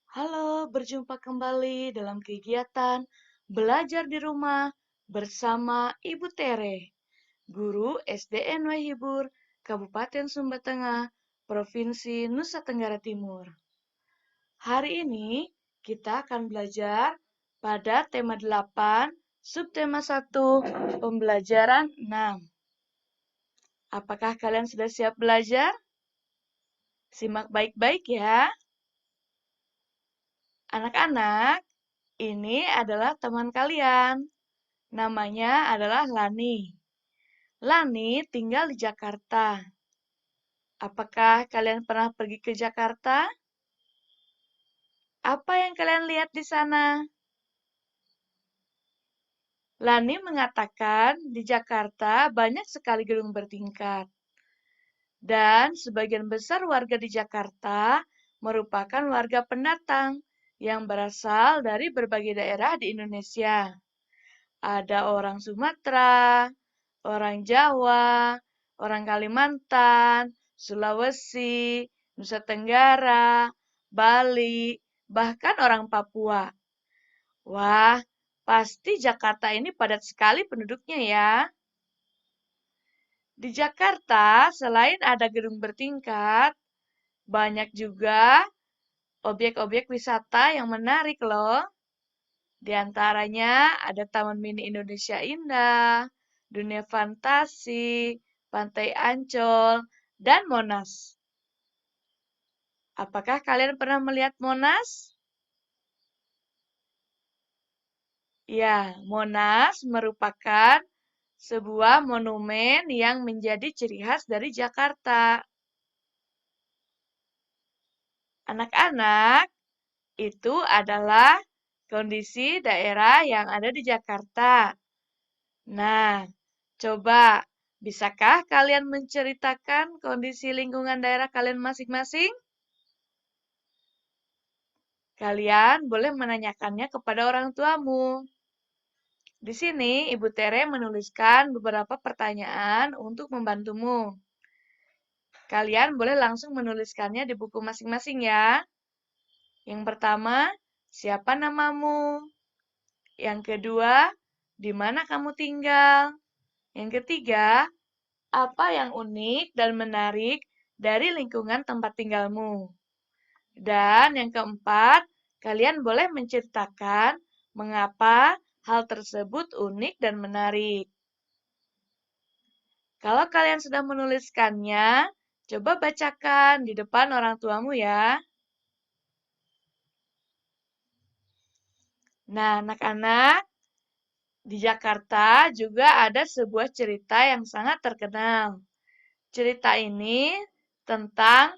Halo, berjumpa kembali dalam kegiatan belajar di rumah bersama Ibu Tere, Guru SDN Wahibur, Kabupaten Sumba Tengah, Provinsi Nusa Tenggara Timur. Hari ini kita akan belajar pada tema 8, subtema 1, pembelajaran 6. Apakah kalian sudah siap belajar? Simak baik-baik ya. Anak-anak, ini adalah teman kalian. Namanya adalah Lani. Lani tinggal di Jakarta. Apakah kalian pernah pergi ke Jakarta? Apa yang kalian lihat di sana? Lani mengatakan di Jakarta banyak sekali gedung bertingkat. Dan sebagian besar warga di Jakarta merupakan warga pendatang yang berasal dari berbagai daerah di Indonesia. Ada orang Sumatera, orang Jawa, orang Kalimantan, Sulawesi, Nusa Tenggara, Bali, bahkan orang Papua. Wah, pasti Jakarta ini padat sekali penduduknya ya. Di Jakarta, selain ada gedung bertingkat, banyak juga objek-objek wisata yang menarik loh. Di antaranya ada Taman Mini Indonesia Indah, Dunia Fantasi, Pantai Ancol, dan Monas. Apakah kalian pernah melihat Monas? Ya, Monas merupakan sebuah monumen yang menjadi ciri khas dari Jakarta. Anak-anak, itu adalah kondisi daerah yang ada di Jakarta. Nah, coba, bisakah kalian menceritakan kondisi lingkungan daerah kalian masing-masing? Kalian boleh menanyakannya kepada orang tuamu. Di sini, Ibu Tere menuliskan beberapa pertanyaan untuk membantumu. Kalian boleh langsung menuliskannya di buku masing-masing ya. Yang pertama, siapa namamu? Yang kedua, di mana kamu tinggal? Yang ketiga, apa yang unik dan menarik dari lingkungan tempat tinggalmu? Dan yang keempat, kalian boleh menceritakan mengapa hal tersebut unik dan menarik. Kalau kalian sudah menuliskannya, coba bacakan di depan orang tuamu ya. Nah, anak-anak, di Jakarta juga ada sebuah cerita yang sangat terkenal. Cerita ini tentang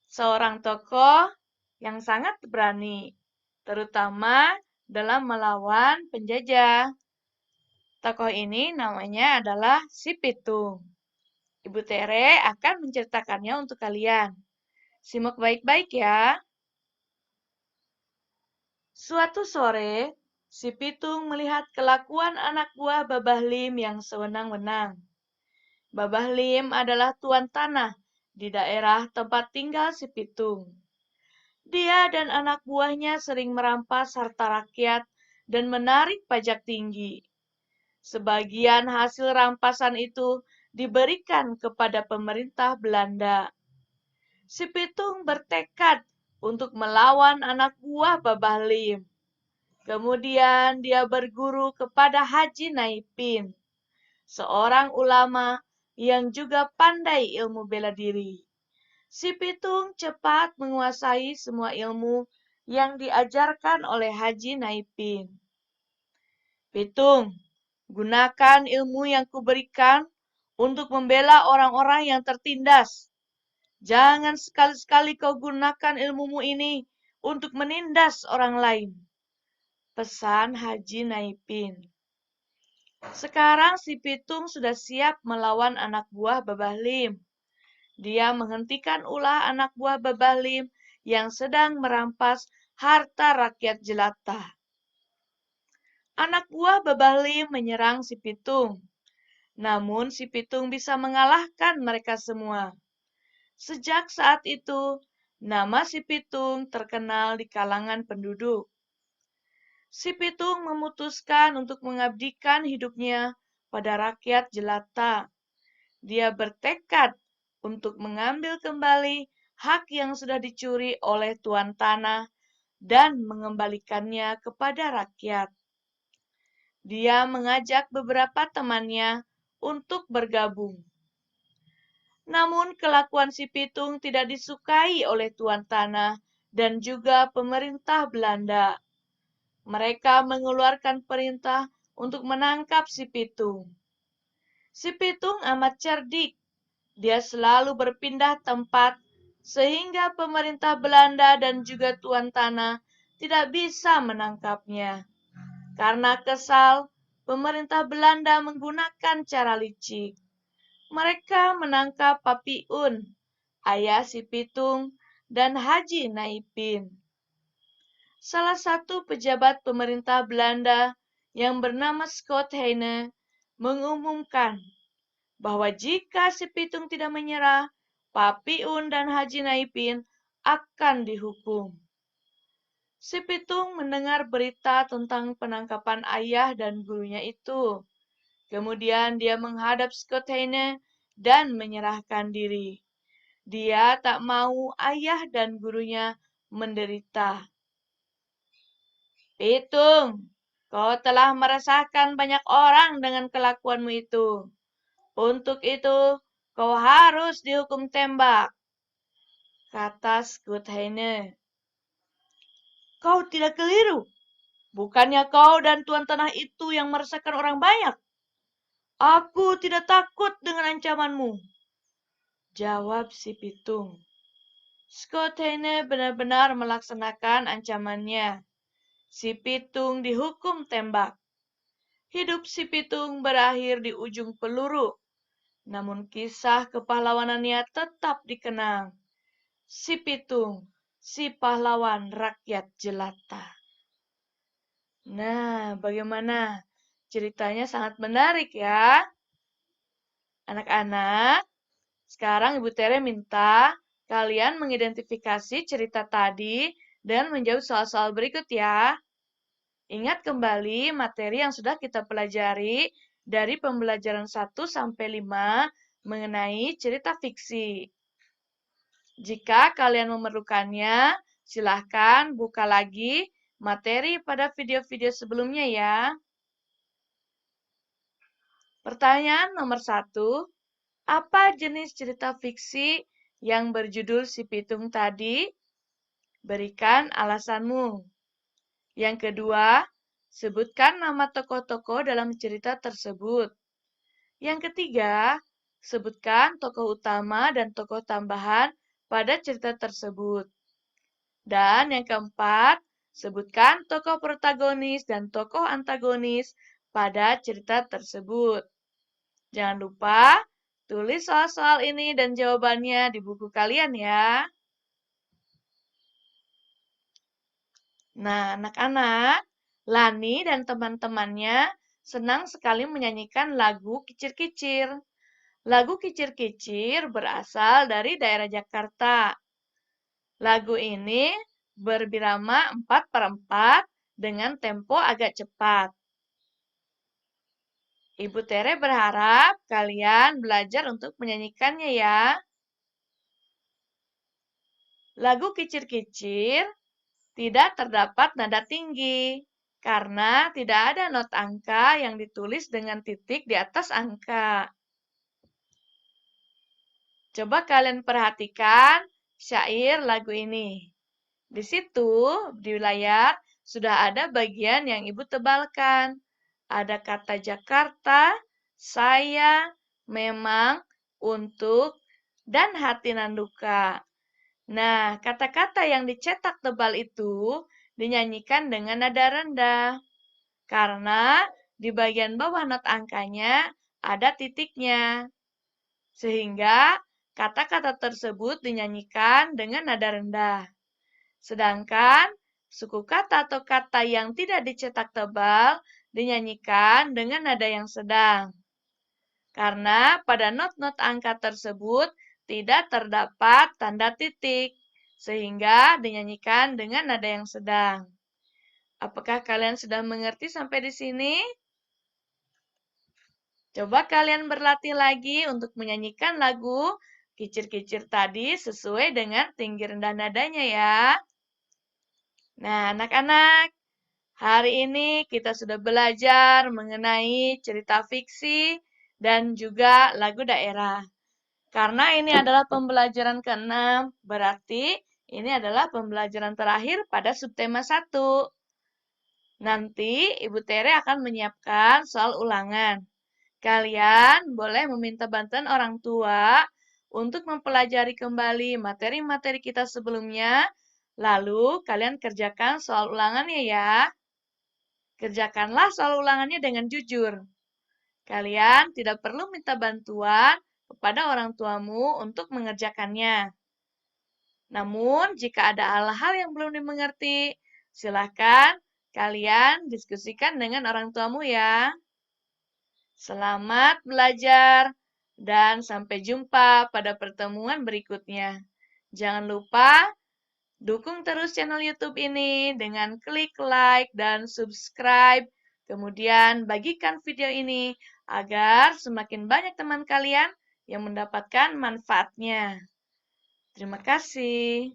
seorang tokoh yang sangat berani, terutama dalam melawan penjajah. Tokoh ini namanya adalah Si Pitung. Ibu Tere akan menceritakannya untuk kalian. Simak baik-baik ya. Suatu sore, Si Pitung melihat kelakuan anak buah Babah Lim yang sewenang-wenang. Babah Lim adalah tuan tanah di daerah tempat tinggal Si Pitung. Dia dan anak buahnya sering merampas harta rakyat dan menarik pajak tinggi. Sebagian hasil rampasan itu diberikan kepada pemerintah Belanda. Si Pitung bertekad untuk melawan anak buah Babah Lim. Kemudian dia berguru kepada Haji Naipin, seorang ulama yang juga pandai ilmu bela diri. Si Pitung cepat menguasai semua ilmu yang diajarkan oleh Haji Naipin. Pitung, gunakan ilmu yang kuberikan untuk membela orang-orang yang tertindas. Jangan sekali-sekali kau gunakan ilmumu ini untuk menindas orang lain. Pesan Haji Naipin. Sekarang si Pitung sudah siap melawan anak buah Babah Lim. Dia menghentikan ulah anak buah Babah Lim yang sedang merampas harta rakyat jelata. Anak buah Babah Lim menyerang si Pitung. Namun si Pitung bisa mengalahkan mereka semua. Sejak saat itu, Nama si Pitung terkenal di kalangan penduduk. Si Pitung memutuskan untuk mengabdikan hidupnya pada rakyat jelata. Dia bertekad untuk mengambil kembali hak yang sudah dicuri oleh tuan tanah dan mengembalikannya kepada rakyat. Dia mengajak beberapa temannya untuk bergabung. Namun kelakuan si Pitung tidak disukai oleh tuan tanah dan juga pemerintah Belanda. Mereka mengeluarkan perintah untuk menangkap si Pitung. Si Pitung amat cerdik. Dia selalu berpindah tempat sehingga pemerintah Belanda dan juga tuan tanah tidak bisa menangkapnya. Karena kesal, pemerintah Belanda menggunakan cara licik. Mereka menangkap Papiun, ayah si Pitung, dan Haji Naipin. Salah satu pejabat pemerintah Belanda yang bernama Scott Heine mengumumkan bahwa jika si Pitung tidak menyerah, Papiun dan Haji Naipin akan dihukum. Si Pitung mendengar berita tentang penangkapan ayah dan gurunya itu. Kemudian dia menghadap Scott Heine dan menyerahkan diri. Dia tak mau ayah dan gurunya menderita. Pitung, kau telah meresahkan banyak orang dengan kelakuanmu itu. Untuk itu, kau harus dihukum tembak, kata Scott Heine. Kau tidak keliru. Bukannya kau dan tuan tanah itu yang meresahkan orang banyak. Aku tidak takut dengan ancamanmu, jawab si Pitung. Scott Heine benar-benar melaksanakan ancamannya. Si Pitung dihukum tembak. Hidup si Pitung berakhir di ujung peluru. Namun kisah kepahlawanannya tetap dikenang. Si Pitung, si pahlawan rakyat jelata. Nah, bagaimana? Ceritanya sangat menarik ya. Anak-anak, sekarang Ibu Tere minta kalian mengidentifikasi cerita tadi dan menjawab soal-soal berikut ya. Ingat kembali materi yang sudah kita pelajari dari pembelajaran 1 sampai 5 mengenai cerita fiksi. Jika kalian memerlukannya, silahkan buka lagi materi pada video-video sebelumnya ya. Pertanyaan nomor 1. Apa jenis cerita fiksi yang berjudul Si Pitung tadi? Berikan alasanmu. Yang kedua, sebutkan nama tokoh-tokoh dalam cerita tersebut. Yang ketiga, sebutkan tokoh utama dan tokoh tambahan pada cerita tersebut. Dan yang keempat, sebutkan tokoh protagonis dan tokoh antagonis pada cerita tersebut. Jangan lupa tulis soal-soal ini dan jawabannya di buku kalian ya. Nah, anak-anak, Lani dan teman-temannya senang sekali menyanyikan lagu Kicir-Kicir. Lagu Kicir-Kicir berasal dari daerah Jakarta. Lagu ini berbirama 4/4 dengan tempo agak cepat. Ibu Tere berharap kalian belajar untuk menyanyikannya ya. Lagu Kicir-Kicir tidak terdapat nada tinggi karena tidak ada not angka yang ditulis dengan titik di atas angka. Coba kalian perhatikan syair lagu ini. Di situ, di layar, sudah ada bagian yang Ibu tebalkan. Ada kata Jakarta, saya, memang, untuk, dan hati nanduka. Nah, kata-kata yang dicetak tebal itu dinyanyikan dengan nada rendah. Karena di bagian bawah not angkanya ada titiknya. Sehingga kata-kata tersebut dinyanyikan dengan nada rendah. Sedangkan suku kata atau kata yang tidak dicetak tebal dinyanyikan dengan nada yang sedang. Karena pada not-not angka tersebut tidak terdapat tanda titik, sehingga dinyanyikan dengan nada yang sedang. Apakah kalian sudah mengerti sampai di sini? Coba kalian berlatih lagi untuk menyanyikan lagu kicir-kicir tadi sesuai dengan tinggi rendah nadanya ya. Nah, anak-anak, hari ini kita sudah belajar mengenai cerita fiksi dan juga lagu daerah. Karena ini adalah pembelajaran ke-6, berarti ini adalah pembelajaran terakhir pada subtema 1. Nanti Ibu Tere akan menyiapkan soal ulangan. Kalian boleh meminta bantuan orang tua untuk mempelajari kembali materi-materi kita sebelumnya, lalu kalian kerjakan soal ulangannya ya. Kerjakanlah soal ulangannya dengan jujur. Kalian tidak perlu minta bantuan kepada orang tuamu untuk mengerjakannya. Namun, jika ada hal-hal yang belum dimengerti, silakan kalian diskusikan dengan orang tuamu ya. Selamat belajar dan sampai jumpa pada pertemuan berikutnya. Jangan lupa dukung terus channel YouTube ini dengan klik like dan subscribe. Kemudian bagikan video ini agar semakin banyak teman kalian yang mendapatkan manfaatnya. Terima kasih.